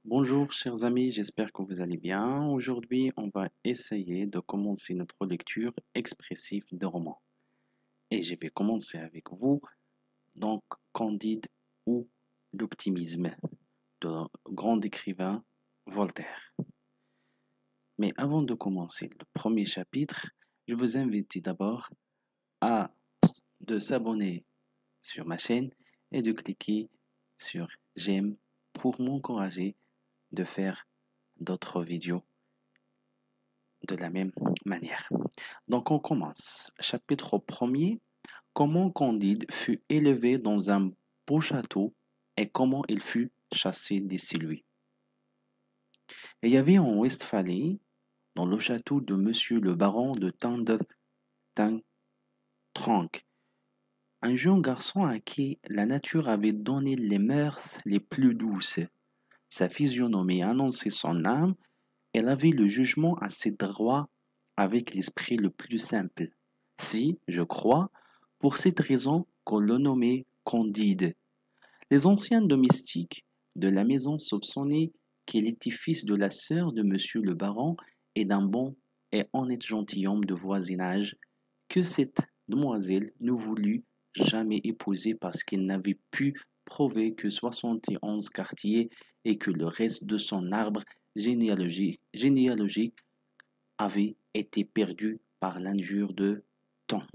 Bonjour chers amis, j'espère que vous allez bien. Aujourd'hui, on va essayer de commencer notre lecture expressive de romans. Et je vais commencer avec vous, donc Candide ou l'optimisme de grand écrivain Voltaire. Mais avant de commencer le premier chapitre, je vous invite d'abord à de s'abonner sur ma chaîne et de cliquer sur j'aime pour m'encourager de faire d'autres vidéos de la même manière. Donc on commence. Chapitre premier. Comment Candide fut élevé dans un beau château et comment il fut chassé d'ici lui. Et il y avait en Westphalie, dans le château de Monsieur le baron de Tantranck, un jeune garçon à qui la nature avait donné les mœurs les plus douces. Sa physionomie annonçait son âme. Elle avait le jugement assez droit avec l'esprit le plus simple. Si, je crois, pour cette raison qu'on le nommait Candide. Les anciens domestiques de la maison soupçonnaient qu'il était fils de la sœur de monsieur le baron et d'un bon et honnête gentilhomme de voisinage que cette demoiselle ne voulut jamais épouser parce qu'il n'avait pu prouver que 71 quartiers et que le reste de son arbre généalogique avait été perdu par l'injure de temps.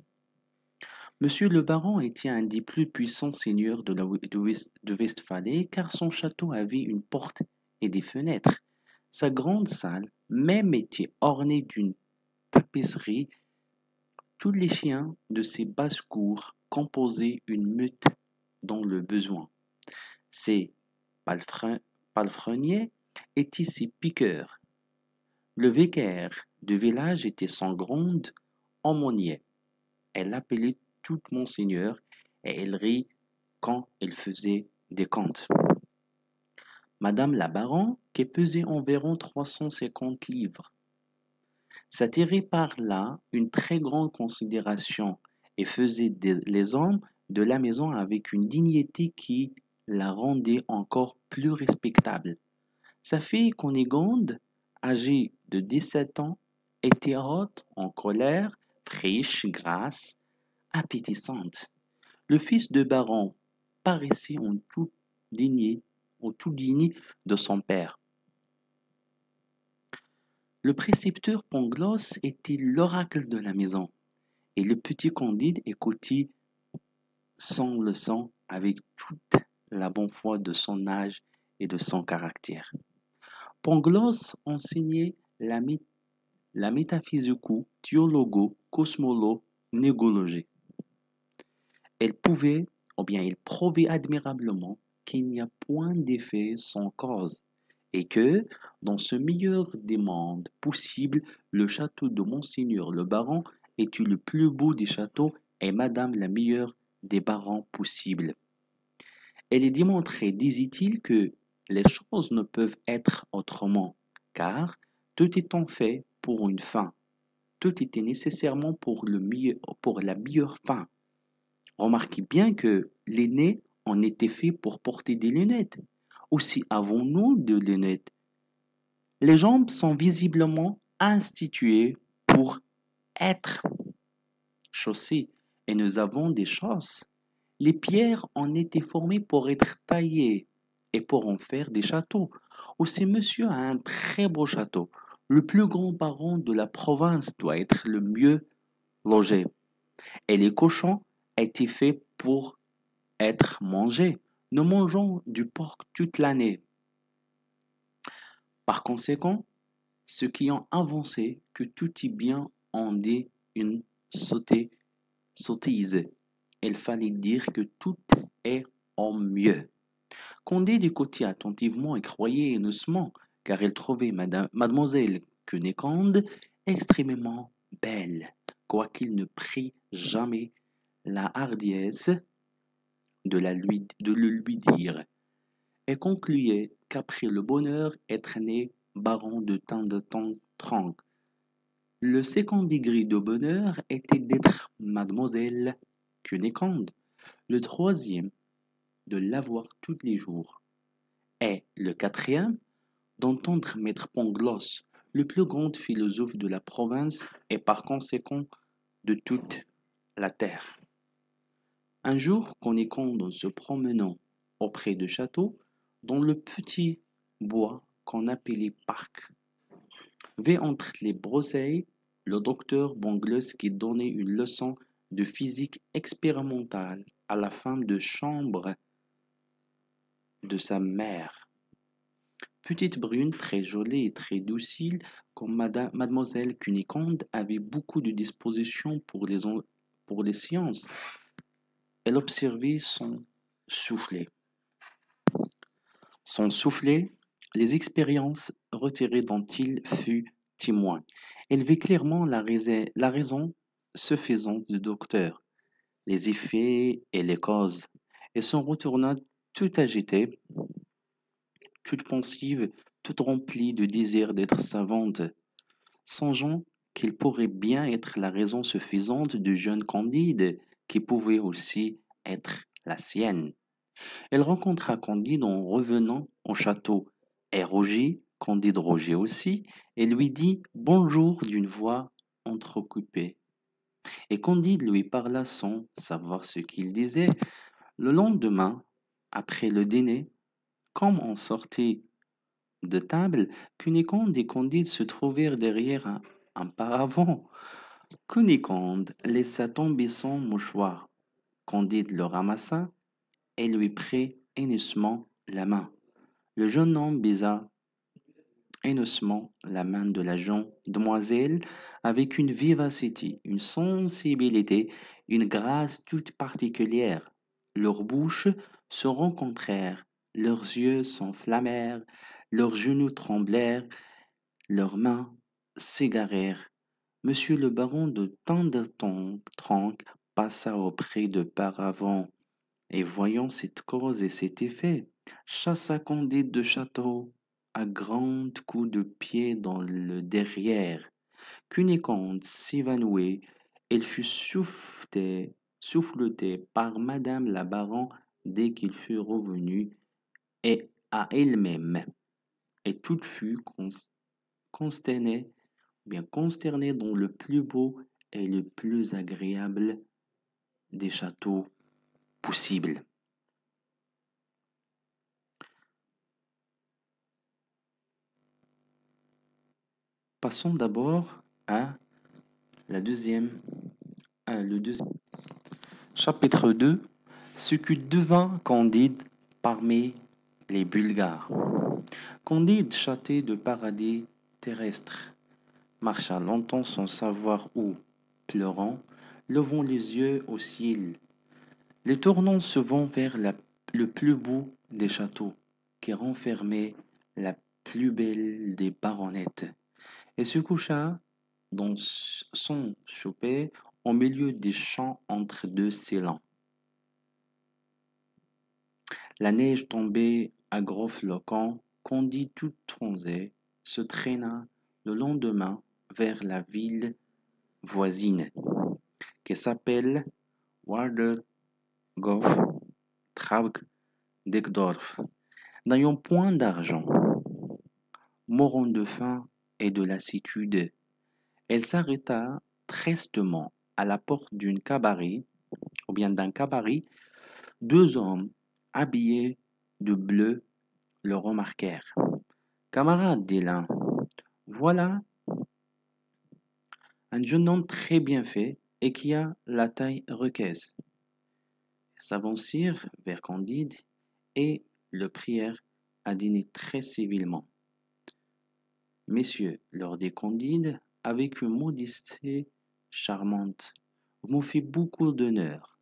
Monsieur le baron était un des plus puissants seigneurs de Westphalie car son château avait une porte et des fenêtres. Sa grande salle même était ornée d'une tapisserie. Tous les chiens de ces basses-cours composaient une meute dans le besoin. Ces palefreniers étaient ses piqueurs. Le vicaire du village était son grand aumônier. Elle l'appelait tout monseigneur et elle rit quand il faisait des comptes. Madame la baronne, qui pesait environ 350 livres, s'attirait par là une très grande considération et faisait les hommes de la maison avec une dignité qui la rendait encore plus respectable. Sa fille Cunégonde, âgée de 17 ans, était haute, en colère, fraîche, grasse, appétissante. Le fils de baron paraissait en tout digne de son père. Le précepteur Pangloss était l'oracle de la maison, et le petit Candide écoutait sans leçon avec toute la bonne foi de son âge et de son caractère. Pangloss enseignait la métaphysico-théologo-cosmolo-négologie. Elle pouvait, ou bien il prouvait admirablement qu'il n'y a point d'effet sans cause, et que, dans ce meilleur des mondes possibles, le château de Monseigneur le baron était le plus beau des châteaux et Madame la meilleure des barons possibles. Elle est démontrée, disait-il, que les choses ne peuvent être autrement, car tout étant fait pour une fin, tout était nécessairement pour la meilleure fin. Remarquez bien que les nez en étaient faits pour porter des lunettes. Aussi avons-nous de lunettes. Les jambes sont visiblement instituées pour être chaussées et nous avons des chausses. Les pierres en étaient formées pour être taillées et pour en faire des châteaux. Aussi monsieur a un très beau château. Le plus grand baron de la province doit être le mieux logé. Et les cochons étaient faits pour être mangés. Nous mangeons du porc toute l'année. Par conséquent, ceux qui ont avancé que tout est bien ont dit une sottise. Il fallait dire que tout est en mieux. Candide écoutait attentivement et croyait innocemment, car il trouvait mademoiselle Cunégonde extrêmement belle, quoiqu'il ne prit jamais la hardiesse de le lui dire, et concluait qu'après le bonheur être né baron de Tantranck, le second degré de bonheur était d'être mademoiselle Cunégonde, le troisième de l'avoir tous les jours, et le quatrième d'entendre Maître Pangloss, le plus grand philosophe de la province et par conséquent de toute la terre. Un jour, Cunégonde, se promenant auprès du château, dans le petit bois qu'on appelait parc, vit entre les broussailles le docteur Pangloss qui donnait une leçon de physique expérimentale à la femme de chambre de sa mère. Petite brune, très jolie et très docile, comme mademoiselle Cunégonde avait beaucoup de disposition pour les sciences, elle observait soufflet. Son soufflet, les expériences retirées dont il fut témoin. Elle vit clairement la raison se faisant du docteur, les effets et les causes, et s'en retourna tout agitée, toute pensive, toute remplie de désir d'être savante, songeant qu'il pourrait bien être la raison suffisante du jeune Candide, qui pouvait aussi être la sienne. Elle rencontra Candide en revenant au château, et Roger, Candide Roger aussi, et lui dit bonjour d'une voix entrecoupée. Et Candide lui parla sans savoir ce qu'il disait. Le lendemain, après le dîner, comme on sortait de table, Cunégonde et Candide se trouvèrent derrière un paravent. Cunégonde laissa tomber son mouchoir. Candide le ramassa et lui prit haineusement la main. Le jeune homme baisa haineusement la main de la jeune demoiselle avec une vivacité, une sensibilité, une grâce toute particulière. Leurs bouches se rencontrèrent, leurs yeux s'enflammèrent, leurs genoux tremblèrent, leurs mains s'égarèrent. Monsieur le baron de Tantantronck passa auprès de Paravent et voyant cette cause et cet effet, chassa Candide de château à grands coups de pied dans le derrière. Cunégonde s'évanouit, elle fut souffletée par madame la baronne dès qu'il fut revenu, et à elle-même, et toute fut consternée, bien consternée dans le plus beau et le plus agréable des châteaux possibles. Passons d'abord à la deuxième, le deuxième. Chapitre 2. Ce que devint Candide parmi les Bulgares. Candide, châté de paradis terrestre, marcha longtemps sans savoir où, pleurant, levant les yeux au ciel, les tournant souvent vers le plus beau des châteaux, qui renfermait la plus belle des baronnettes, et se coucha dans son souper au milieu des champs entre deux scellants. La neige tombait à gros flocons, Candide tout bronzé se traîna le lendemain vers la ville voisine, qui s'appelle Wardegorf Traugdorf, n'ayant point d'argent, mourant de faim et de lassitude. Elle s'arrêta tristement à la porte d'une cabaret, ou bien d'un cabaret. Deux hommes habillés de bleu le remarquèrent. Camarade, dit l'un, voilà un jeune homme très bien fait et qui a la taille requise. Ils s'avancèrent vers Candide et le prièrent à dîner très civilement. Messieurs, leur dit Candide, avec une modestie charmante, vous m'ont fait beaucoup d'honneur,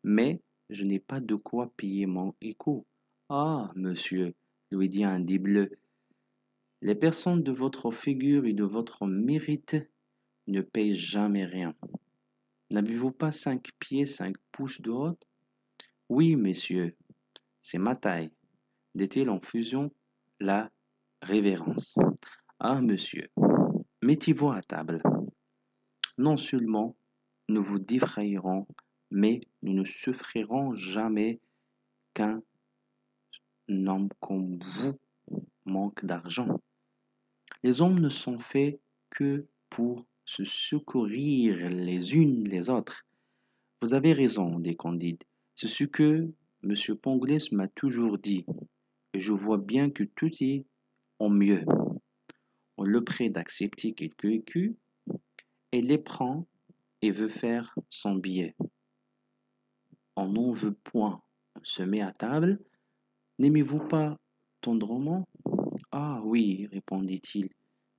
mais je n'ai pas de quoi payer mon écout. Ah, monsieur, lui dit un dit bleu, les personnes de votre figure et de votre mérite ne payent jamais rien. N'avez-vous pas 5 pieds 5 pouces de haut? Oui, messieurs, c'est ma taille, dit-il en faisant la révérence. Ah, monsieur, mettez-vous à table. Non seulement nous vous défrayerons, mais nous ne souffrirons jamais qu'un homme comme vous manque d'argent. Les hommes ne sont faits que pour se secourir les unes les autres. Vous avez raison, dit Candide. C'est ce que M. Pangloss m'a toujours dit. Et je vois bien que tout est en mieux. On le prie d'accepter quelques écus et les prend et veut faire son billet. On n'en veut point. On se met à table. N'aimez-vous pas tendrement? Ah oui, répondit-il.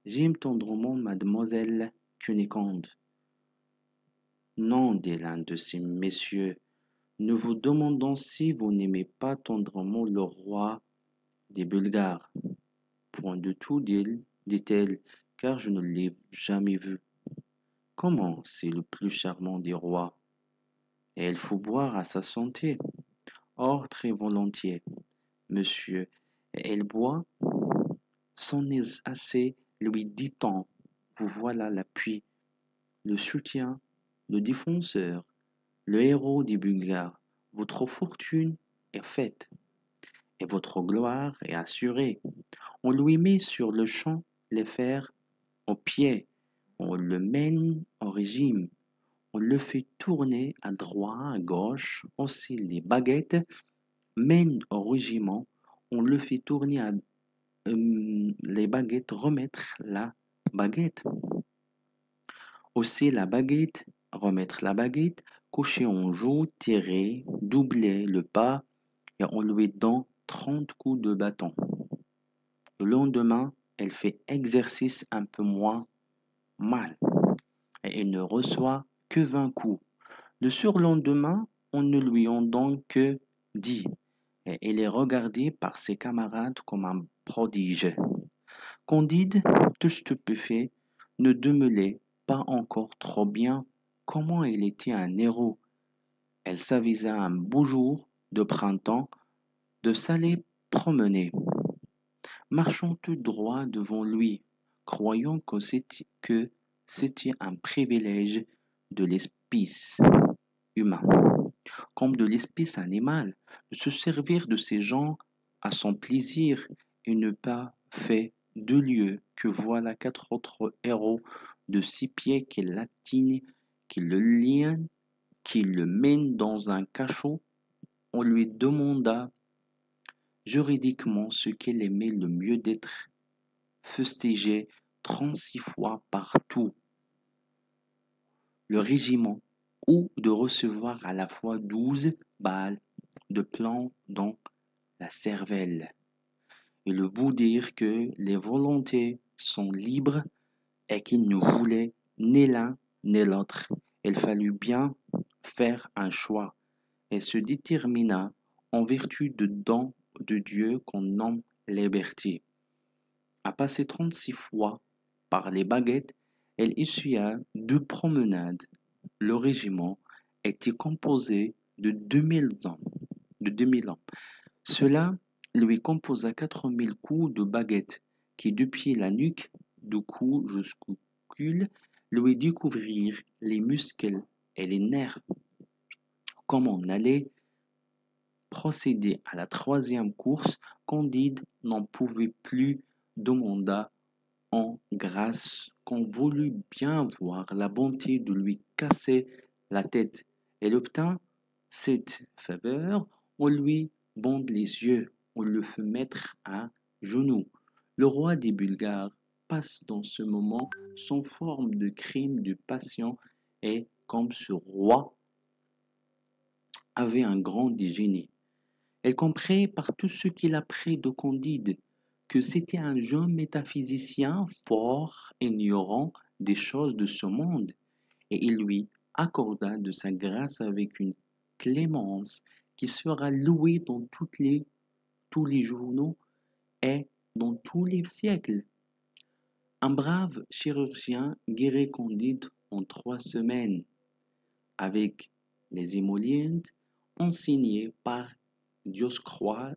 J'aime tendrement mademoiselle Cunégonde. Non, dit l'un de ces messieurs, nous vous demandons si vous n'aimez pas tendrement le roi des Bulgares. Point de tout, dit-elle, car je ne l'ai jamais vu. Comment, c'est le plus charmant des rois, et il faut boire à sa santé. Or, très volontiers, monsieur, et elle boit, c'en est assez, lui dit-on. Vous voilà l'appui, le soutien, le défenseur, le héros des Bulgares. Votre fortune est faite, et votre gloire est assurée. On lui met sur le champ les fers au pied, on le mène au régime, on le fait tourner à droite, à gauche, aussi les baguettes mènent au régiment, on le fait tourner à les baguettes, remettre la baguette. Aussi la baguette, remettre la baguette, coucher en joue, tirer, doubler le pas, et on lui donne 30 coups de bâton. Le lendemain, elle fait exercice un peu moins mal, et elle ne reçoit que 20 coups. Le surlendemain, on ne lui en donne que 10, et elle est regardée par ses camarades comme un prodige. Candide, tout stupéfait, ne demeulait pas encore trop bien comment il était un héros. Elle s'avisa un beau jour de printemps de s'aller promener, marchant tout droit devant lui, croyant que c'était un privilège de l'espèce humaine, comme de l'espèce animale, de se servir de ces gens à son plaisir et ne pas fait 2 lieues que voilà 4 autres héros de 6 pieds qui l'atteignent, qui le lient, qui le mènent dans un cachot. On lui demanda juridiquement ce qu'elle aimait le mieux d'être fustigé 36 fois partout le régiment ou de recevoir à la fois 12 balles de plomb dans la cervelle. Et le bout dire que les volontés sont libres et qu'il ne voulait ni l'un ni l'autre. Il fallut bien faire un choix et se détermina en vertu de don de Dieu qu'on nomme liberté. À passer 36 fois par les baguettes, elle essuya 2 promenades. Le régiment était composé de 2000 hommes. Cela lui composa 4000 coups de baguette qui, depuis la nuque, du cou jusqu'au cul, lui découvrirent les muscles et les nerfs. Comme on allait procéder à la 3e course, Candide n'en pouvait plus, demanda en grâce qu'on voulut bien voir la bonté de lui casser la tête. Elle obtint cette faveur, on lui bande les yeux, on le fait mettre à genoux. Le roi des Bulgares passe dans ce moment sans forme de crime de passion et comme ce roi avait un grand déjeuner. Elle comprit par tout ce qu'il apprit de Candide que c'était un jeune métaphysicien fort ignorant des choses de ce monde, et il lui accorda de sa grâce avec une clémence qui sera louée dans tous les journaux et dans tous les siècles. Un brave chirurgien guérit Candide en 3 semaines, avec les émollients enseignés par Dioscoride.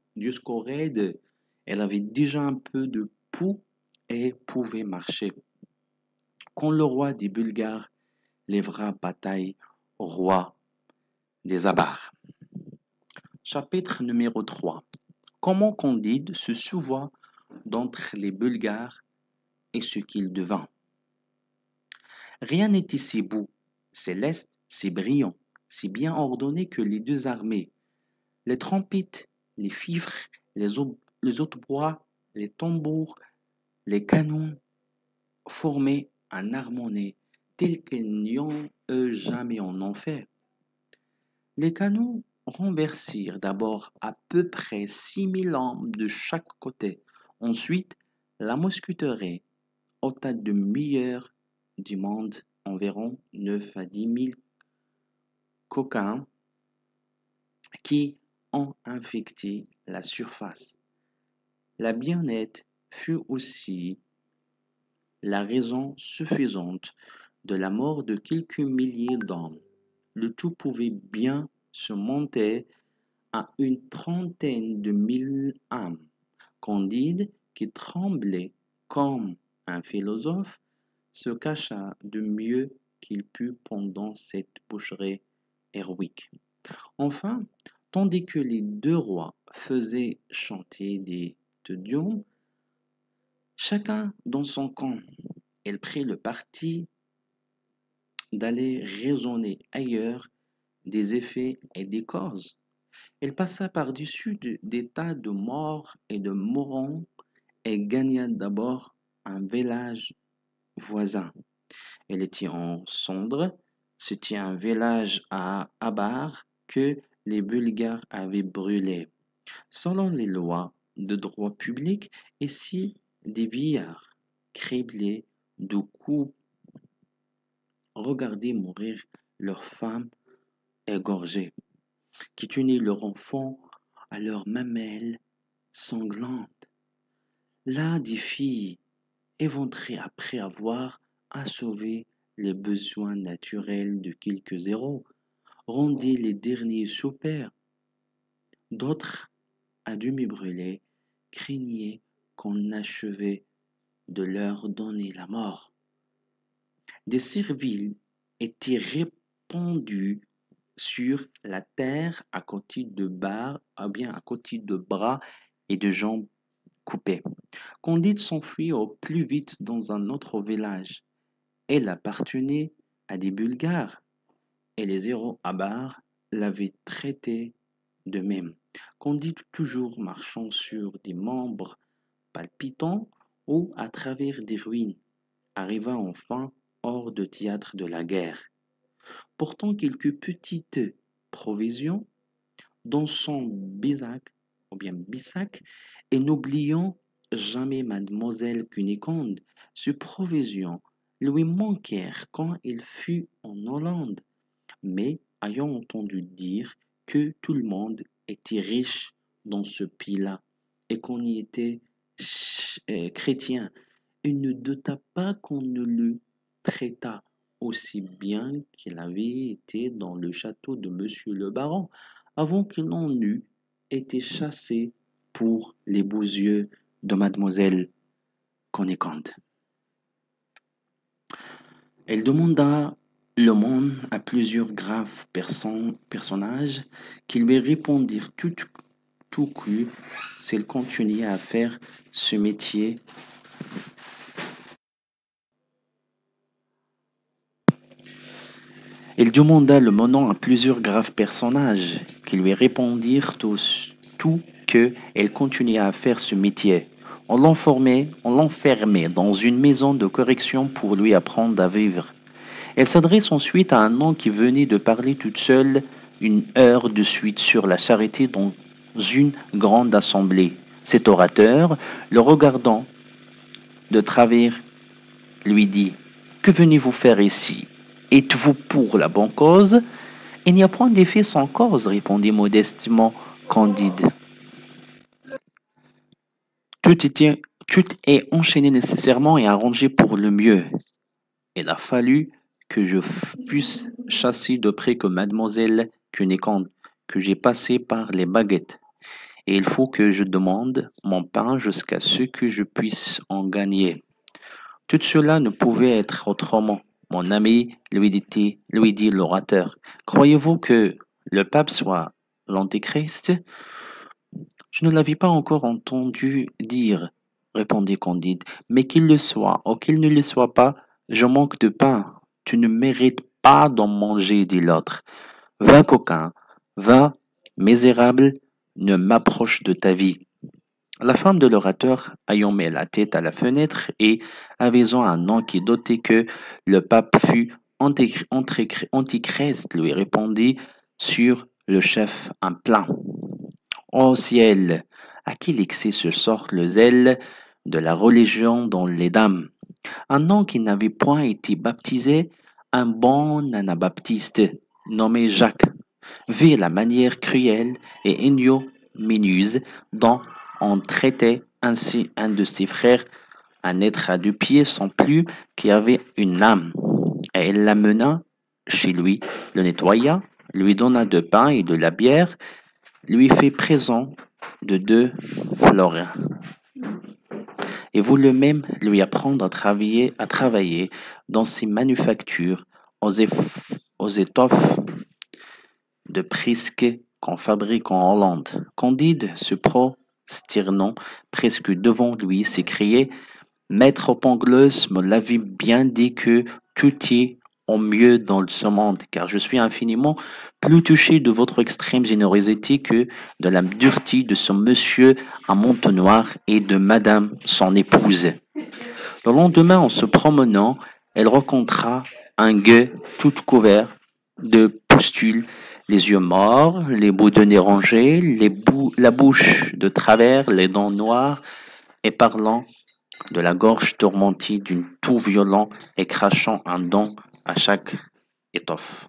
Elle avait déjà un peu de pouls et pouvait marcher. Quand le roi des Bulgares livra bataille au roi des Avars. Chapitre numéro 3. Comment Candide se sauva d'entre les Bulgares et ce qu'il devint. Rien n'est si beau, céleste, si brillant, si bien ordonné que les deux armées, les trompettes, les fifres, les hautbois, les tambours, les canons, formaient un harmonie tel qu'il n'y en eut jamais en enfer. Les canons renversèrent d'abord à peu près 6000 hommes de chaque côté. Ensuite, la mousqueterie ôta de meilleurs du monde environ 9 à 10 000 coquins qui ont infecté la surface. La baïonnette fut aussi la raison suffisante de la mort de quelques milliers d'hommes. Le tout pouvait bien se monter à une trentaine de mille âmes. Candide, qui tremblait comme un philosophe, se cacha du mieux qu'il put pendant cette boucherie héroïque. Enfin, tandis que les deux rois faisaient chanter des te Deum, chacun dans son camp, il prit le parti d'aller raisonner ailleurs des effets et des causes. Il passa par-dessus des tas de morts et de mourants et gagna d'abord un village voisin. Il était en cendres, c'était un village à Abar que les Bulgares avaient brûlé. Selon les lois de droit public, ici des vieillards, criblés de coups, regardaient mourir leurs femmes égorgées, qui tenaient leurs enfants à leurs mamelles sanglantes. Là, des filles éventrées après avoir assouvi les besoins naturels de quelques héros, rendaient les derniers soupirs. D'autres, à demi brûlés, craignaient qu'on achevait de leur donner la mort. Des cervils étaient répandus sur la terre à côté de à côté de bras et de jambes coupés. Candide s'enfuit au plus vite dans un autre village. Elle appartenait à des Bulgares et les héros Abar l'avaient traité de même. Candide, toujours marchant sur des membres palpitants ou à travers des ruines, arriva enfin hors du théâtre de la guerre, portant quelques petites provisions dans son bissac et n'oubliant jamais mademoiselle Cunégonde. Ces provisions lui manquèrent quand il fut en Hollande, mais ayant entendu dire que tout le monde était riche dans ce pays-là et qu'on y était chrétien, il ne douta pas qu'on ne le traitât aussi bien qu'il avait été dans le château de monsieur le baron, avant qu'il n'en eût été chassé pour les beaux yeux de mademoiselle Cunégonde. Elle demanda l'aumône à plusieurs graves personnages qui lui répondirent tout cru s'il continuait à faire ce métier. Il demanda le nom à plusieurs graves personnages qui lui répondirent tous tout que elle continuait à faire ce métier. On l'enfermait dans une maison de correction pour lui apprendre à vivre. Elle s'adresse ensuite à un homme qui venait de parler toute seule une heure de suite sur la charité dans une grande assemblée. Cet orateur, le regardant de travers, lui dit: Que venez-vous faire ici? Êtes-vous pour la bonne cause? Il n'y a point d'effet sans cause, répondit modestement Candide. Tout est enchaîné nécessairement et arrangé pour le mieux. Il a fallu que je fusse chassé de près que mademoiselle Cunégonde, que j'ai passé par les baguettes. Et il faut que je demande mon pain jusqu'à ce que je puisse en gagner. Tout cela ne pouvait être autrement. Mon ami, lui dit l'orateur, croyez-vous que le pape soit l'antéchrist? Je ne l'avais pas encore entendu dire, répondit Candide, mais qu'il le soit ou qu'il ne le soit pas, je manque de pain. Tu ne mérites pas d'en manger, dit l'autre. Va, coquin, va, misérable, ne m'approche de ta vie. La femme de l'orateur, ayant mis la tête à la fenêtre et avisant un nom qui doutait que le pape fût antichrist, lui répondit sur le chef un plein. Ô ciel, à qui l'excès se sort le zèle de la religion dans les dames? Un nom qui n'avait point été baptisé, un bon anabaptiste nommé Jacques, vit la manière cruelle et ignominieuse dont on traitait ainsi un de ses frères, un être à deux pieds sans plus qui avait une âme. Et il l'amena chez lui, le nettoya, lui donna de pain et de la bière, lui fit présent de 2 florins et voulut même lui apprendre à travailler dans ses manufactures aux étoffes de prisque qu'on fabrique en Hollande. Candide, se prosternant presque devant lui, s'écriait: Maître Pangloss me l'avait bien dit que tout est au mieux dans ce monde, car je suis infiniment plus touché de votre extrême générosité que de la dureté de ce monsieur à Montenoir et de madame son épouse. Le lendemain, en se promenant, elle rencontra un gueux tout couvert de pustules, les yeux morts, les bouts de nez rongés, la bouche de travers, les dents noires, et parlant de la gorge tourmentée d'une toux violente et crachant un dent à chaque étoffe.